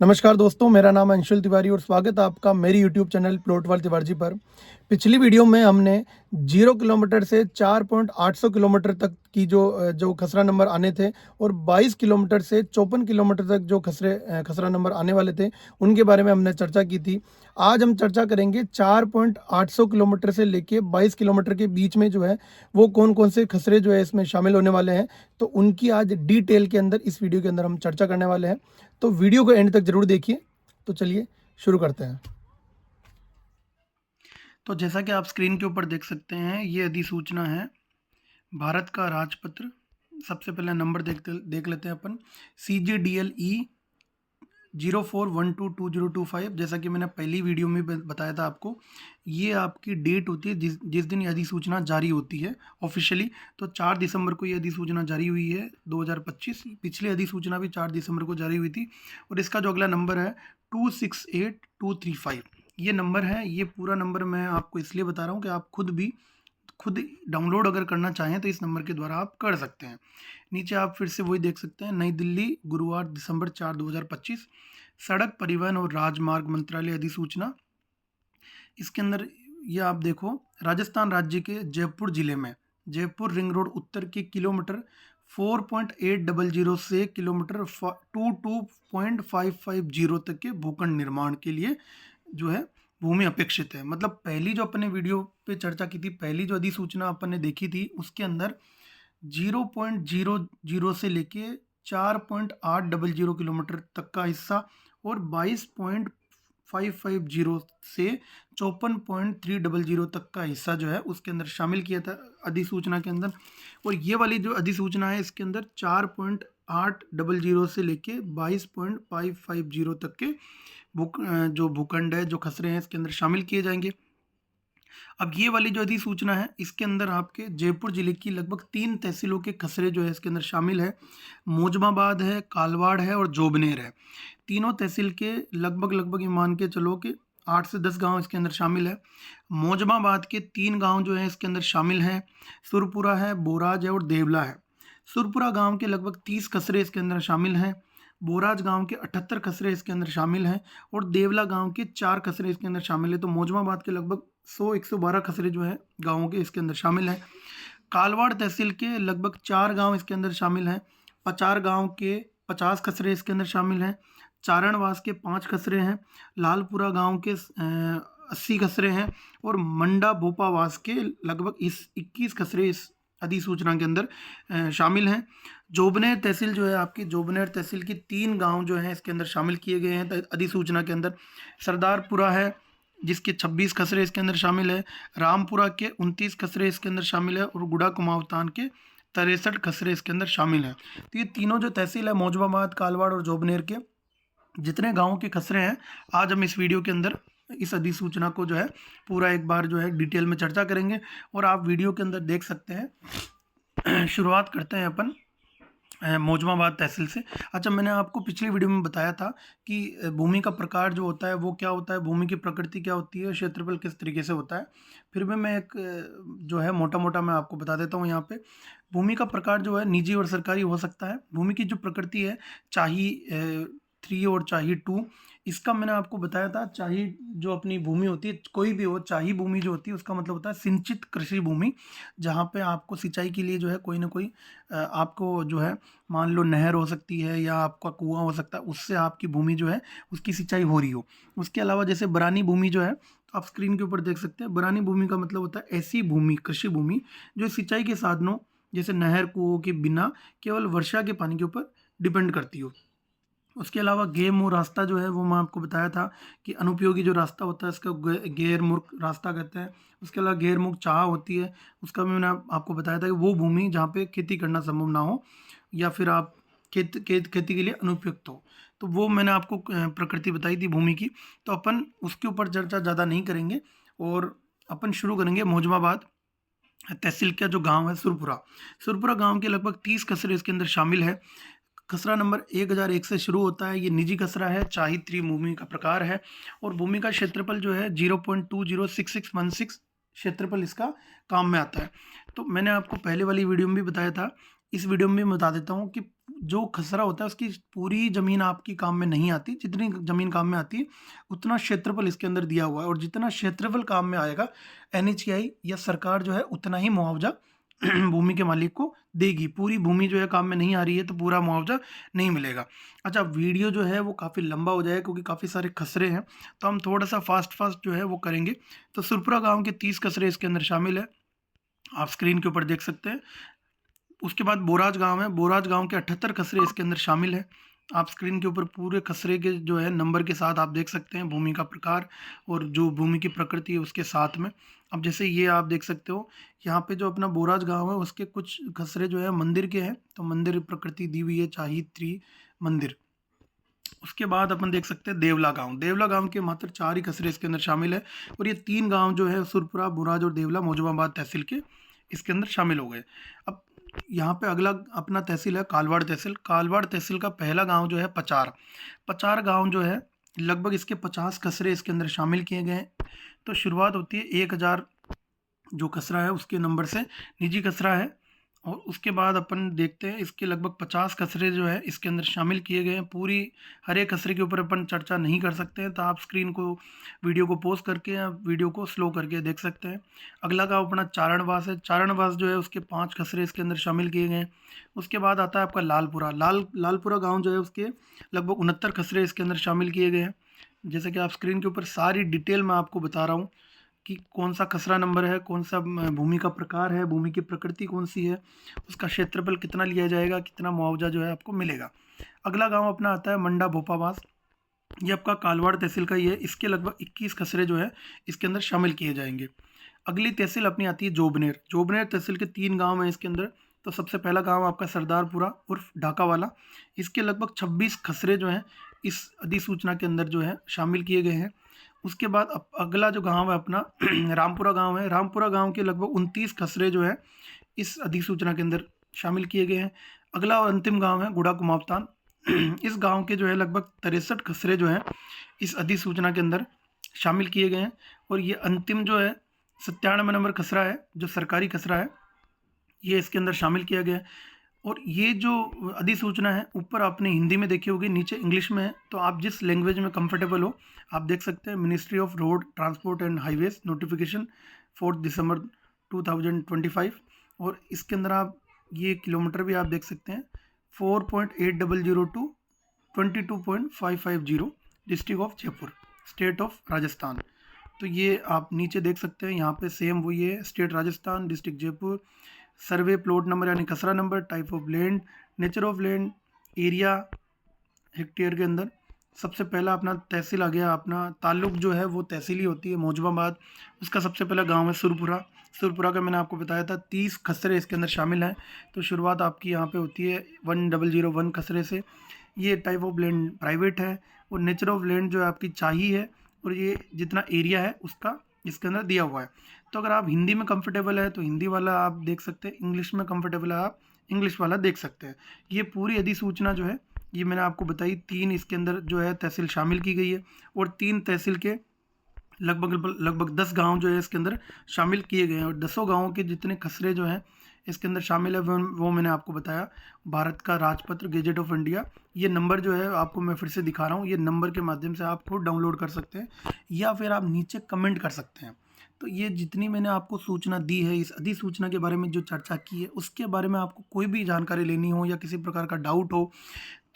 नमस्कार दोस्तों, मेरा नाम है अंशुल तिवारी और स्वागत है आपका मेरी यूट्यूब चैनल प्लॉटवाल तिवारी जी पर। पिछली वीडियो में हमने 0 किलोमीटर से 4.800 किलोमीटर तक की जो खसरा नंबर आने थे और 22 किलोमीटर से 54 किलोमीटर तक जो खसरा नंबर आने वाले थे, उनके बारे में हमने चर्चा की थी। आज हम चर्चा करेंगे 4.800 किलोमीटर से लेके 22 किलोमीटर के बीच में जो है, वो कौन-कौन से खसरे जो है इसमें शामिल होने वाले हैं। तो उनकी आज डिटेल के अंदर इस वीडियो के अंदर हम चर्चा करने वाले हैं। तो वीडियो को एंड तक जरूर देखिए। तो चलिए शुरू करते हैं। तो जैसा कि आप स्क्रीन के ऊपर देख सकते हैं, ये अधिसूचना है भारत का राजपत्र। सबसे पहले नंबर देख लेते हैं अपन। CGDLE 04122025। जैसा कि मैंने पहली वीडियो में बताया था आपको, ये आपकी डेट होती है जिस दिन ये अधिसूचना जारी होती है ऑफिशियली। तो 4 दिसंबर को ये अधिसूचना जारी हुई है 2025। पिछली अधिसूचना भी 4 दिसंबर को जारी हुई थी। और इसका जो अगला नंबर है 268235, ये नंबर है। ये पूरा नंबर मैं आपको इसलिए बता रहा हूँ कि आप खुद डाउनलोड अगर करना चाहें तो इस नंबर के द्वारा आप कर सकते हैं। नीचे आप फिर से वही देख सकते हैं, नई दिल्ली, गुरुवार दिसंबर 4 2025, सड़क परिवहन और राजमार्ग मंत्रालय अधिसूचना। इसके अंदर ये आप देखो, राजस्थान राज्य के जयपुर जिले में जयपुर रिंग रोड उत्तर के किलोमीटर 4.800 से किलोमीटर 22.550 तक के भूखंड निर्माण के लिए जो है भूमि अपेक्षित है। मतलब पहली जो अपने वीडियो पे चर्चा की थी, पहली जो अधिसूचना अपन ने देखी थी, उसके अंदर 0.00 से लेके 4.800 किलोमीटर तक का हिस्सा और 22.550 से 54.300 तक का हिस्सा जो है उसके अंदर शामिल किया था अधिसूचना के अंदर। और ये वाली जो अधिसूचना है, इसके अंदर 4.800 से लेके 22.550 तक के जो भूखंड है, जो खसरे हैं, इसके अंदर शामिल किए जाएंगे। अब ये वाली जो अधिसूचना है, इसके अंदर आपके जयपुर जिले की लगभग 3 तहसीलों के खसरे जो है इसके अंदर शामिल है। मोजमाबाद है, कालवाड़ है और जोबनेर है। तीनों तहसील के लगभग ये मान के चलो कि 8 से 10 गांव इसके अंदर शामिल है। मोजमाबाद के 3 गांव जो है इसके अंदर शामिल हैं। सुरपुरा है, बोराज है और देवला है। सुरपुरा गांव के लगभग 30 खसरे इसके अंदर शामिल हैं। बोराज गांव के 78 खसरे इसके अंदर शामिल हैं और देवला गांव के 4 खसरे इसके अंदर शामिल है। तो मोजमाबाद के लगभग 100-112 खसरे जो है गाँवों के इसके अंदर शामिल हैं। कालवाड़ तहसील के लगभग 4 गांव इसके अंदर शामिल हैं। पचार गांव के 50 खसरे इसके अंदर शामिल हैं। चारणवास के 5 खसरे हैं। लालपुरा गांव के 80 खसरे हैं और मंडा भोपावास के लगभग 21 खसरे इस अधिसूचना के अंदर शामिल हैं। जोबनेर तहसील जो है आपकी, जोबनेर तहसील की 3 गांव जो हैं इसके अंदर शामिल किए गए हैं अधिसूचना के अंदर। सरदारपुरा है जिसके 26 खसरे इसके अंदर शामिल है। रामपुरा के 29 खसरे इसके अंदर शामिल है और गुड़ा कुमावतान के 63 खसरे इसके अंदर शामिल हैं। तो ये तीनों जो तहसील है, मोजमाबाद, कालवाड़ और जोबनेर के जितने गाँवों के खसरे हैं, आज हम इस वीडियो के अंदर इस अधिसूचना को जो है पूरा एक बार जो है डिटेल में चर्चा करेंगे और आप वीडियो के अंदर देख सकते हैं। शुरुआत करते हैं अपन मोजमाबाद तहसील से। अच्छा, मैंने आपको पिछली वीडियो में बताया था कि भूमि का प्रकार जो होता है वो क्या होता है, भूमि की प्रकृति क्या होती है, क्षेत्रफल किस तरीके से होता है। फिर भी मैं एक जो है मोटा मैं आपको बता देता हूँ। यहाँ पे भूमि का प्रकार जो है निजी और सरकारी हो सकता है। भूमि की जो प्रकृति है, चाही 3 और चाही 2, इसका मैंने आपको बताया था। चाही जो अपनी भूमि होती है, कोई भी हो, चाही भूमि जो होती है उसका मतलब होता है सिंचित कृषि भूमि, जहाँ पे आपको सिंचाई के लिए जो है कोई ना कोई आपको जो है, मान लो नहर हो सकती है या आपका कुआं हो सकता है, उससे आपकी भूमि जो है उसकी सिंचाई हो रही हो। उसके अलावा जैसे बरानी भूमि जो है, तो आप स्क्रीन के ऊपर देख सकते हैं, बरानी भूमि का मतलब होता है ऐसी भूमि, कृषि भूमि जो सिंचाई के साधनों जैसे नहर, कुओं के बिना केवल वर्षा के पानी के ऊपर डिपेंड करती हो। उसके अलावा गेर-मूर रास्ता जो है वो मैं आपको बताया था कि अनुपयोगी जो रास्ता होता है इसका गेर-मूर रास्ता कहते हैं। उसके अलावा गेर-मूर चाह होती है, उसका भी मैंने आपको बताया था कि वो भूमि जहाँ पे खेती करना संभव ना हो या फिर आप खेती के लिए अनुपयुक्त हो। तो वो मैंने आपको प्रकृति बताई थी भूमि की। तो अपन उसके ऊपर चर्चा ज़्यादा नहीं करेंगे और अपन शुरू करेंगे मोजमाबाद तहसील का जो गाँव है सुरपुरा। सुरपुरा गाँव के लगभग 30 कस्बे इसके अंदर शामिल है। खसरा नंबर 1001 से शुरू होता है। ये निजी खसरा है, चाही 3 भूमि का प्रकार है और भूमि का क्षेत्रफल जो है 0.206616 क्षेत्रफल इसका काम में आता है। तो मैंने आपको पहले वाली वीडियो में भी बताया था, इस वीडियो में भी बता देता हूँ कि जो खसरा होता है उसकी पूरी ज़मीन आपकी काम में नहीं आती, जितनी ज़मीन काम में आती है उतना क्षेत्रफल इसके अंदर दिया हुआ है, और जितना क्षेत्रफल काम में आएगा एनएचएआई या सरकार जो है उतना ही मुआवजा भूमि के मालिक को देगी। पूरी भूमि जो है काम में नहीं आ रही है तो पूरा मुआवजा नहीं मिलेगा। अच्छा, वीडियो जो है वो काफ़ी लंबा हो जाएगा क्योंकि काफ़ी सारे खसरे हैं, तो हम थोड़ा सा फास्ट जो है वो करेंगे। तो सुरपुरा गाँव के 30 खसरे इसके अंदर शामिल है, आप स्क्रीन के ऊपर देख सकते हैं। उसके बाद बोराज गांव है, बोराज गांव के 78 खसरे इसके अंदर शामिल है। आप स्क्रीन के ऊपर पूरे खसरे के जो है नंबर के साथ आप देख सकते हैं, भूमि का प्रकार और जो भूमि की प्रकृति है उसके साथ में। अब जैसे ये आप देख सकते हो, यहाँ पे जो अपना बोराज गांव है उसके कुछ खसरे जो है मंदिर के हैं, तो मंदिर प्रकृति दी हुई है, चाहित्री मंदिर। उसके बाद अपन देख सकते हैं देवला गांव, देवला गांव के मात्र 4 ही खसरे इसके अंदर शामिल है, और ये 3 गांव जो है सुरपुरा, बुराज और देवला मौजूदाबाद तहसील के इसके अंदर शामिल हो गए। अब यहाँ पे अगला अपना तहसील है कालवाड़ तहसील। कालवाड़ तहसील का पहला गांव जो है पचार, पचार गांव जो है लगभग इसके 50 खसरे इसके अंदर शामिल किए गए हैं। तो शुरुआत होती है 1000 जो खसरा है उसके नंबर से, निजी खसरा है, और उसके बाद अपन देखते हैं इसके लगभग 50 खसरे जो है इसके अंदर शामिल किए गए हैं। पूरी हर एक खसरे के ऊपर अपन चर्चा नहीं कर सकते हैं, तो आप स्क्रीन को वीडियो को पॉज करके या वीडियो को स्लो करके देख सकते हैं। अगला गाँव अपना चारणवास है, चारणवास जो है उसके 5 खसरे इसके अंदर शामिल किए गए हैं। उसके बाद आता है आपका लालपुरा, लालपुरा गाँव जो है उसके लगभग 69 खसरे इसके अंदर शामिल किए गए हैं। जैसे कि आप स्क्रीन के ऊपर सारी डिटेल मैं आपको बता रहा हूँ कि कौन सा खसरा नंबर है, कौन सा भूमि का प्रकार है, भूमि की प्रकृति कौन सी है, उसका क्षेत्रफल कितना लिया जाएगा, कितना मुआवजा जो है आपको मिलेगा। अगला गांव अपना आता है मंडा भोपावास, ये आपका कालवाड़ तहसील का ही है। इसके लगभग 21 खसरे जो है इसके अंदर शामिल किए जाएंगे। अगली तहसील अपनी आती है जोबनेर, जोबनेर तहसील के 3 गाँव हैं इसके अंदर। तो सबसे पहला गाँव आपका सरदारपुरा उर्फ ढाका वाला, इसके लगभग 26 खसरे जो हैं इस अधिसूचना के अंदर जो है शामिल किए गए हैं। उसके बाद अगला जो गांव है अपना रामपुरा गांव है, रामपुरा गांव के लगभग 29 खसरे जो है इस अधिसूचना के अंदर शामिल किए गए हैं। अगला और अंतिम गांव है गुड़ा कुमावतान, इस गांव के जो है लगभग 63 खसरे जो हैं इस अधिसूचना के अंदर शामिल किए गए हैं। और ये अंतिम जो है 97 नंबर खसरा है, जो सरकारी खसरा है, ये इसके अंदर शामिल किया गया है। और ये जो अधिसूचना है ऊपर आपने हिंदी में देखी होगी, नीचे इंग्लिश में है, तो आप जिस लैंग्वेज में कंफर्टेबल हो आप देख सकते हैं। Ministry of road transport and highways notification 4 दिसंबर 2025, और इसके अंदर आप ये किलोमीटर भी आप देख सकते हैं 4.8002 to 22.550, district of Jaipur, state of Rajasthan. तो ये आप नीचे देख सकते हैं, यहाँ पे सेम वही है, स्टेट राजस्थान, डिस्ट्रिक्ट जयपुर, सर्वे प्लॉट नंबर यानी खसरा number, type of land, nature of land, area hectare के अंदर। सबसे पहला अपना तहसील आ गया, अपना ताल्लुक जो है वो तहसील ही होती है मौजूदाबाद। उसका सबसे पहला गांव है सुरपुरा, सुरपुरा का मैंने आपको बताया था 30 खसरे इसके अंदर शामिल हैं। तो शुरुआत आपकी यहाँ पे होती है 1001 खसरे से। ये टाइप ऑफ लैंड प्राइवेट है, और नेचर ऑफ लैंड जो है आपकी चाहिए है, और ये जितना एरिया है उसका इसके अंदर दिया हुआ है। तो अगर आप हिंदी में कंफर्टेबल है तो हिंदी वाला आप देख सकते हैं, इंग्लिश में कंफर्टेबल है आप इंग्लिश वाला देख सकते हैं। ये पूरी अधिसूचना जो है ये मैंने आपको बताई, 3 इसके अंदर जो है तहसील शामिल की गई है, और 3 तहसील के लगभग 10 गांव जो है इसके अंदर शामिल किए गए हैं, और 10 गाँवों के जितने खसरे जो हैं इसके अंदर शामिल है वो मैंने आपको बताया। भारत का राजपत्र गेजेट ऑफ इंडिया, ये नंबर जो है आपको मैं फिर से दिखा रहा हूँ, ये नंबर के माध्यम से आप खुद डाउनलोड कर सकते हैं, या फिर आप नीचे कमेंट कर सकते हैं। तो ये जितनी मैंने आपको सूचना दी है, इस अधिसूचना के बारे में जो चर्चा की है, उसके बारे में आपको कोई भी जानकारी लेनी हो या किसी प्रकार का डाउट हो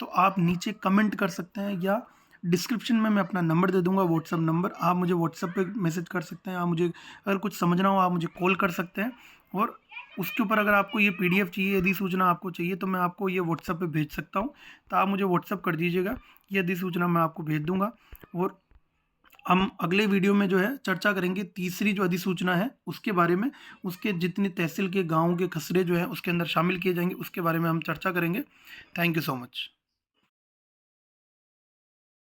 तो आप नीचे कमेंट कर सकते हैं, या डिस्क्रिप्शन में मैं अपना नंबर दे दूंगा, व्हाट्सअप नंबर, आप मुझे व्हाट्सअप पे मैसेज कर सकते हैं। आप मुझे अगर कुछ समझना हो आप मुझे कॉल कर सकते हैं, और उसके ऊपर अगर आपको ये PDF चाहिए, अधिसूचना आपको चाहिए, तो मैं आपको ये व्हाट्सअप पे भेज सकता हूँ। तो आप मुझे व्हाट्सअप कर दीजिएगा, ये अधिसूचना मैं आपको भेज दूंगा। और हम अगले वीडियो में जो है चर्चा करेंगे तीसरी जो अधिसूचना है उसके बारे में, उसके जितनी तहसील के गाँव के खसरे जो है उसके अंदर शामिल किए जाएंगे उसके बारे में हम चर्चा करेंगे। Thank you so much.